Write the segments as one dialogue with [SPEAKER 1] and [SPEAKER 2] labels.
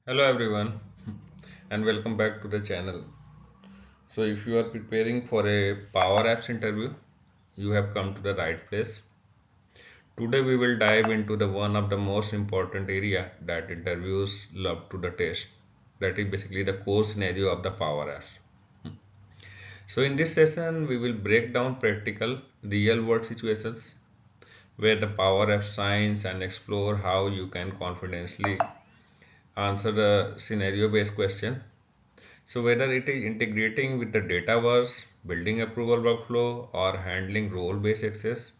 [SPEAKER 1] Hello everyone and welcome back to the channel. So if you are preparing for a Power Apps interview, you have come to the right place. Today we will dive into the one of the most important area that interviews love to the test. That is basically the core scenario of the Power Apps. So in this session we will break down practical real world situations where the Power Apps shines and explore how you can confidently answer the scenario based question. So whether it is integrating with the Dataverse, building approval workflow, or handling role-based access,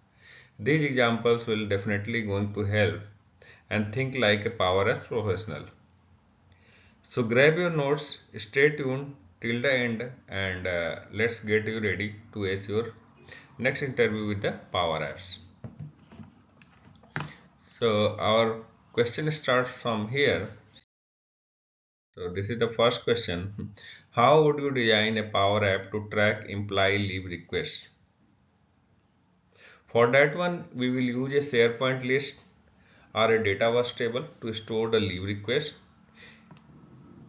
[SPEAKER 1] these examples will definitely going to help and think like a Power Apps professional. So grab your notes, stay tuned till the end, and let's get you ready to ace your next interview with the Power Apps. So our question starts from here. So this is the first question. How would you design a Power App to track employee leave requests? For that one, we will use a SharePoint list or a Dataverse table to store the leave request.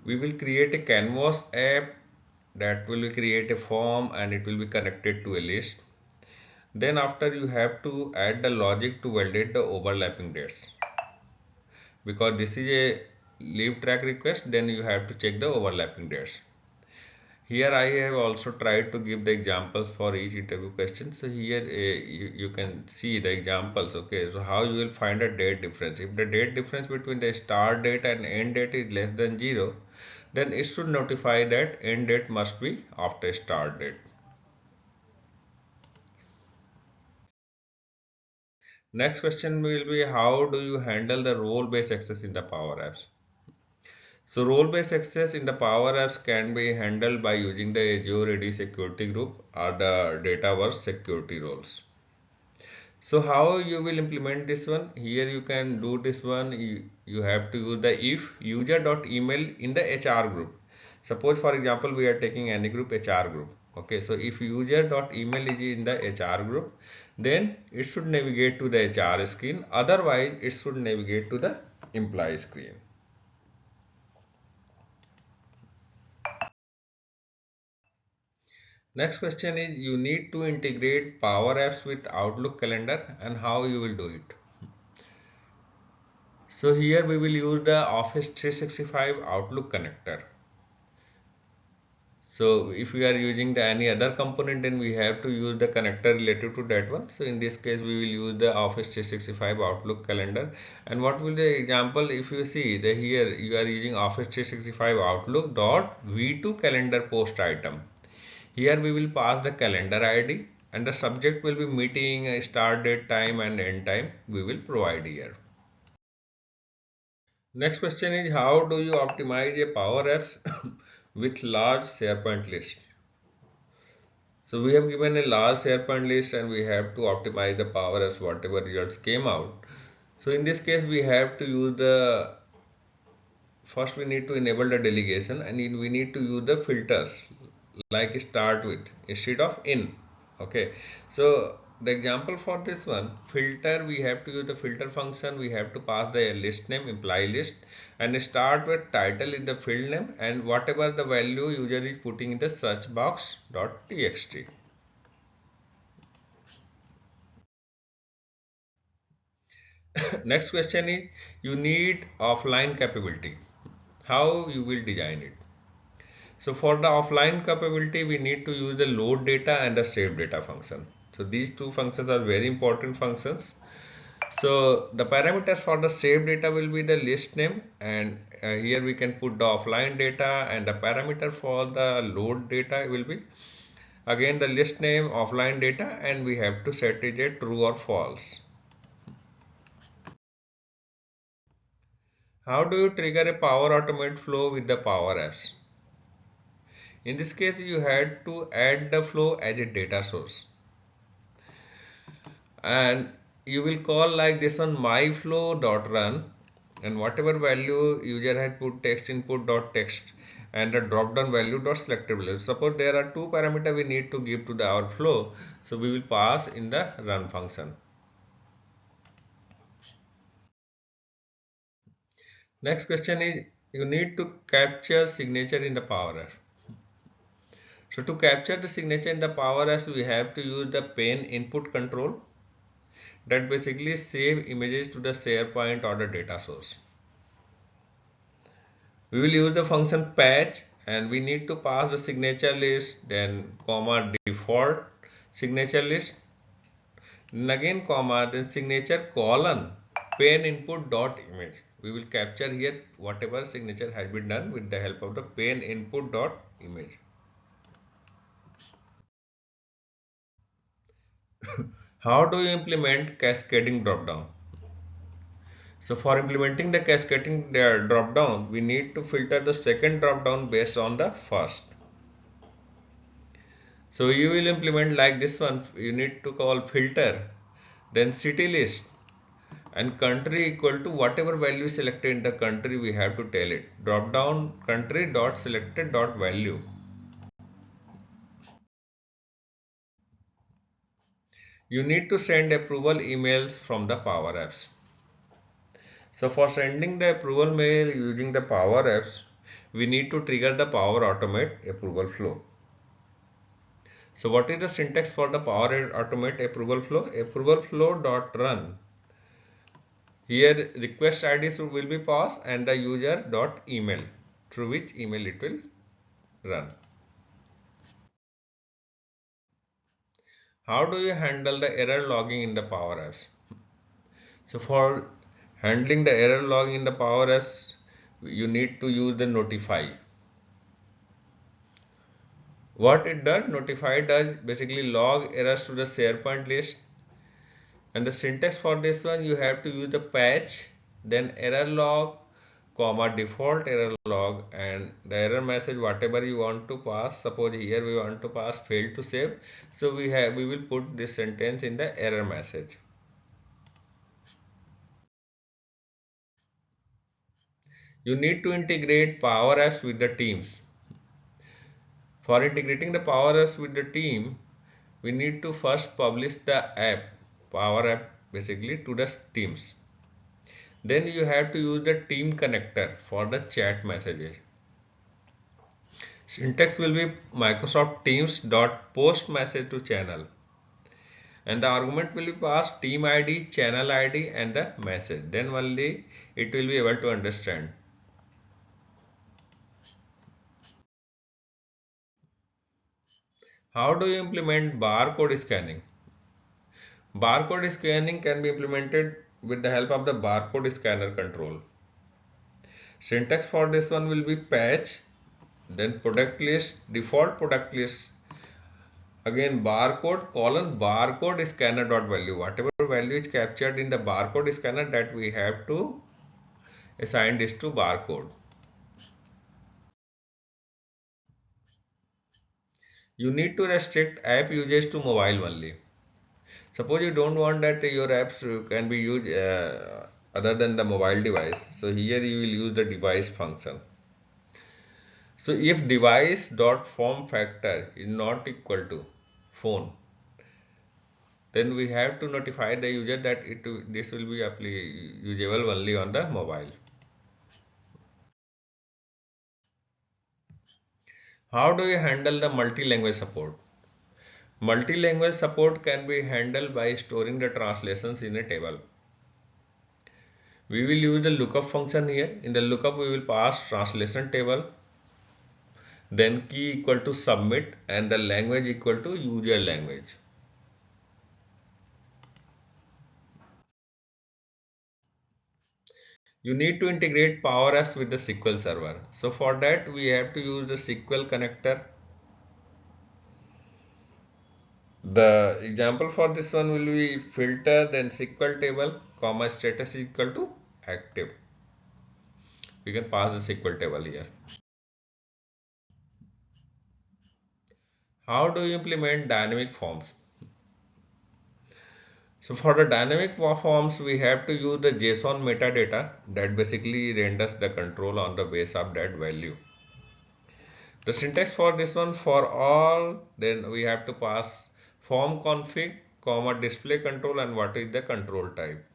[SPEAKER 1] We will create a Canvas app that will create a form and it will be connected to a list. Then after you have to add the logic to validate the overlapping dates. Because this is a leave track request, then you have to check the overlapping dates. Here I have also tried to give the examples for each interview question. So here you can see the examples. Okay, so how you will find a date difference. If the date difference between the start date and end date is less than 0, then it should notify that end date must be after start date. Next question will be, how do you handle the role-based access in the Power Apps? So role-based access in the Power Apps can be handled by using the Azure AD security group or the Dataverse security roles. So how you will implement this one? Here you can do this one. You have to use the if user.email in the HR group. Suppose for example we are taking any group HR group. Okay, so if user.email is in the HR group, then it should navigate to the HR screen. Otherwise, it should navigate to the employee screen. Next question is, you need to integrate Power Apps with Outlook calendar and how you will do it. So here we will use the Office 365 Outlook connector. So if we are using the any other component, then we have to use the connector related to that one. So in this case, we will use the Office 365 Outlook calendar. And what will the example, if you see the here you are using Office 365 Outlook dot v2 calendar post item. Here we will pass the calendar ID and the subject will be meeting, start date, time and end time we will provide here. Next question is, how do you optimize a Power Apps with large SharePoint list? So we have given a large SharePoint list and we have to optimize the Power Apps whatever results came out. So in this case we have to use the, first we need to enable the delegation and we need to use the filters like start with instead of in. Okay, so the example for this one, filter, we have to use the filter function. We have to pass the list name, employee list, and start with title in the field name and whatever the value user is putting in the search box dot txt. Next question is, you need offline capability, how you will design it? So for the offline capability, we need to use the load data and the save data function. So these two functions are very important functions. So the parameters for the save data will be the list name, and here we can put the offline data, and the parameter for the load data will be again the list name, offline data, and we have to set it a true or false. How do you trigger a Power Automate flow with the Power Apps? In this case, you had to add the flow as a data source, and you will call like this one my flow dot run, and whatever value user had put text input dot text and the drop down value dot selected value. Suppose there are two parameters we need to give to the our flow, so we will pass in the run function. Next question is, you need to capture signature in the Power Apps. So to capture the signature in the Power Apps, we have to use the pen input control that basically save images to the SharePoint or the data source. We will use the function patch and we need to pass the signature list, then comma default signature list, then again comma, then signature colon pen input dot image. We will capture here whatever signature has been done with the help of the pen input dot image. How do you implement cascading dropdown? So for implementing the cascading dropdown, we need to filter the second dropdown based on the first. So you will implement like this one. You need to call filter, then city list, and country equal to whatever value selected in the country. We have to tell it dropdown country dot selected dot value. You need to send approval emails from the Power Apps. So for sending the approval mail using the Power Apps, we need to trigger the Power Automate approval flow. So what is the syntax for the Power Automate approval flow? Approval flow dot run. Here request IDs will be passed and the user dot email through which email it will run. How do you handle the error logging in the Power Apps? So for handling the error logging in the Power Apps, you need to use the notify. What it does, notify does basically log errors to the SharePoint list, and the syntax for this one you have to use the patch, then error log, comma default error log, and the error message whatever you want to pass. Suppose here we want to pass failed to save, so we will put this sentence in the error message. You need to integrate Power Apps with the teams. For integrating the Power Apps with the team, we need to first publish the app, Power App basically, to the teams. Then you have to use the team connector for the chat messages. Syntax will be Microsoft Teams dot post message to channel, and the argument will be passed team ID, channel ID, and the message. Then only it will be able to understand. How do you implement barcode scanning? Barcode scanning can be implemented with the help of the barcode scanner control. Syntax for this one will be patch, then product list, default product list, again barcode colon barcode scanner dot value. Whatever value is captured in the barcode scanner, that we have to assign this to barcode. You need to restrict app usage to mobile only. Suppose you don't want that your apps can be used other than the mobile device. So here you will use the device function. So if device dot form factor is not equal to phone, then we have to notify the user that this will be usable only on the mobile. How do you handle the multi-language support? Multi-language support can be handled by storing the translations in a table. We will use the lookup function here. In the lookup we will pass translation table, then key equal to submit, and the language equal to user language. You need to integrate Power Apps with the SQL Server. So for that we have to use the SQL connector. The example for this one will be filter, then SQL table, comma status equal to active. We can pass the SQL table here. How do you implement dynamic forms? So for the dynamic forms, we have to use the JSON metadata that basically renders the control on the base of that value. The syntax for this one, for all, then we have to pass form config, comma display control, and what is the control type.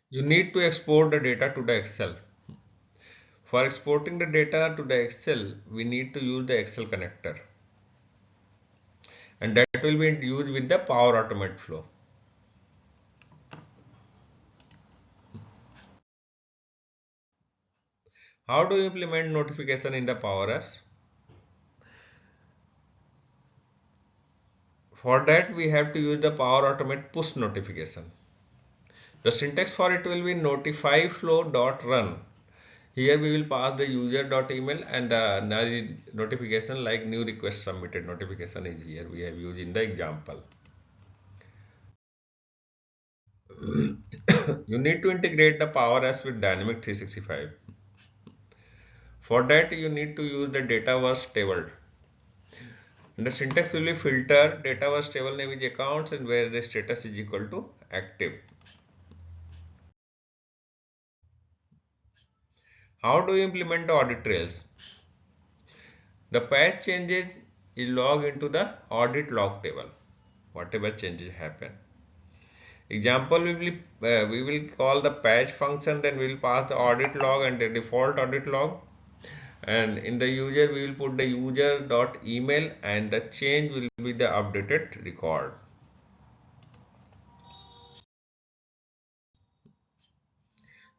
[SPEAKER 1] You need to export the data to the Excel. For exporting the data to the Excel, we need to use the Excel connector, and that will be used with the Power Automate flow. How do you implement notification in the Power Apps? For that, we have to use the Power Automate push notification. The syntax for it will be notify flow.run. Here we will pass the user.email and the notification like new request submitted notification is here. We have used in the example. You need to integrate the Power Apps with Dynamic 365. For that, you need to use the Dataverse table. And the syntax will be filter Dataverse table name is accounts and where the status is equal to active. How do you implement the audit trails? The patch changes is log into the audit log table. Whatever changes happen. Example we will call the patch function, then we will pass the audit log and the default audit log. And in the user we will put the user.email and the change will be the updated record.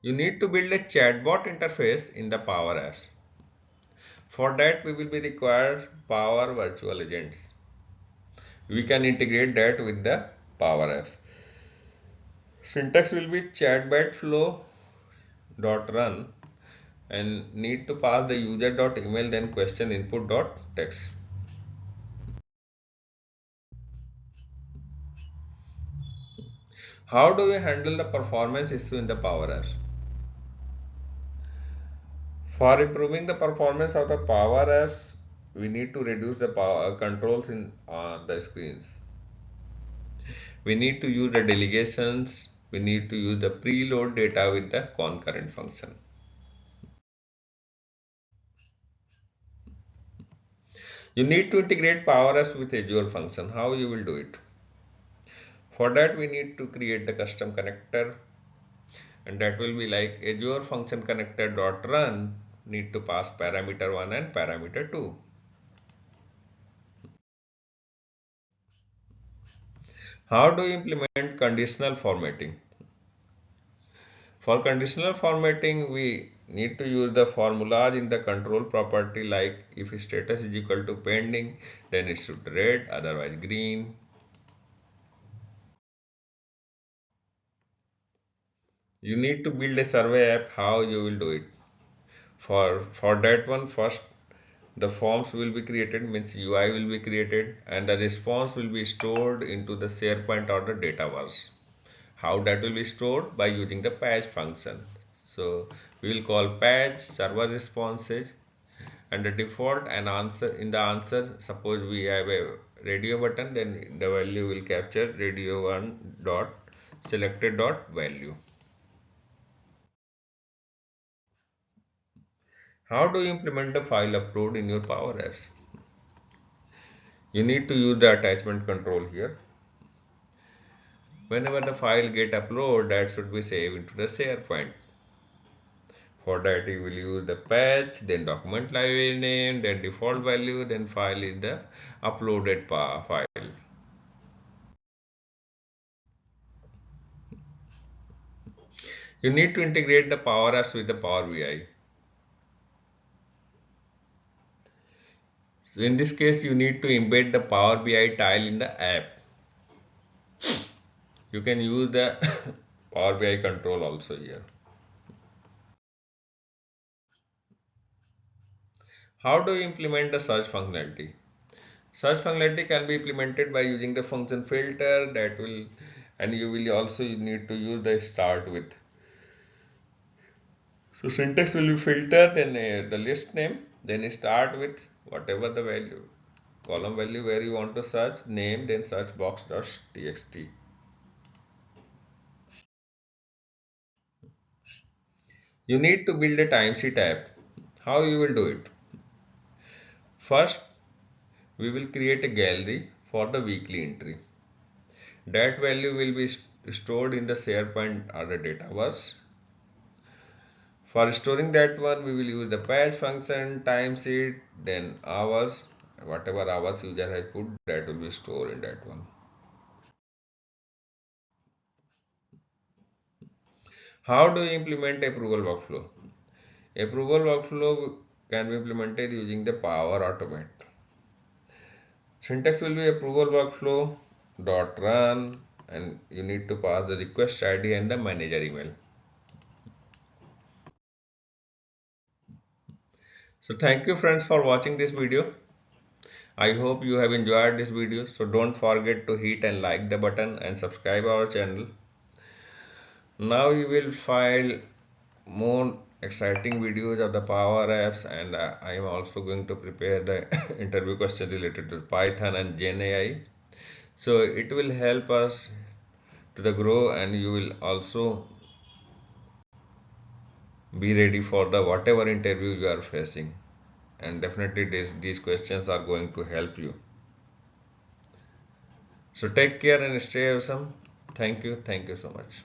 [SPEAKER 1] You need to build a chatbot interface in the Power Apps. For that we will be required Power Virtual Agents. We can integrate that with the Power Apps. Syntax will be chatbot flow dot run and need to pass the user dot email then question input dot text. How do we handle the performance issue in the Power Apps? For improving the performance of the Power Apps, we need to reduce the power controls in the screens. We need to use the delegations. We need to use the preload data with the concurrent function. You need to integrate Power Apps with Azure function. How you will do it? For that, we need to create the custom connector, and that will be like Azure function connector dot run need to pass parameter 1 and parameter 2. How do you implement conditional formatting? For conditional formatting, we need to use the formulas in the control property like if status is equal to pending, then it should red, otherwise green. You need to build a survey app. How you will do it? For that one, first the forms will be created, means UI will be created, and the response will be stored into the SharePoint or the Dataverse. How that will be stored? By using the patch function. So we will call patch server responses, and the default and answer in the answer, suppose we have a radio button, then the value will capture radio 1 dot selected dot value. How do you implement the file upload in your Power Apps? You need to use the attachment control here. Whenever the file get uploaded, that should be saved into the SharePoint. For that you will use the patch, then document library name, then default value, then file is the uploaded file. You need to integrate the Power Apps with the Power BI. So in this case, you need to embed the Power BI tile in the app. You can use the Power BI control also here. How do you implement the search functionality? Search functionality can be implemented by using the function filter that will, and you will also need to use the start with. So syntax will be filter, then the list name, then start with whatever the value, column value where you want to search, name, then search box.txt. You need to build a timesheet app. How you will do it? First, we will create a gallery for the weekly entry. That value will be stored in the SharePoint or the Dataverse. For storing that one, we will use the patch function, time sheet, then hours. Whatever hours user has put, that will be stored in that one. How do you implement approval workflow? Approval workflow can be implemented using the Power Automate. Syntax will be approval workflow dot run, and you need to pass the request ID and the manager email. So thank you friends for watching this video. I hope you have enjoyed this video. So don't forget to hit and like the button and subscribe our channel. Now you will find more exciting videos of the Power Apps, and I am also going to prepare the interview question related to Python and Gen AI. So it will help us to the grow, and you will also be ready for the whatever interview you are facing, and definitely these questions are going to help you. So take care and stay awesome. Thank you so much.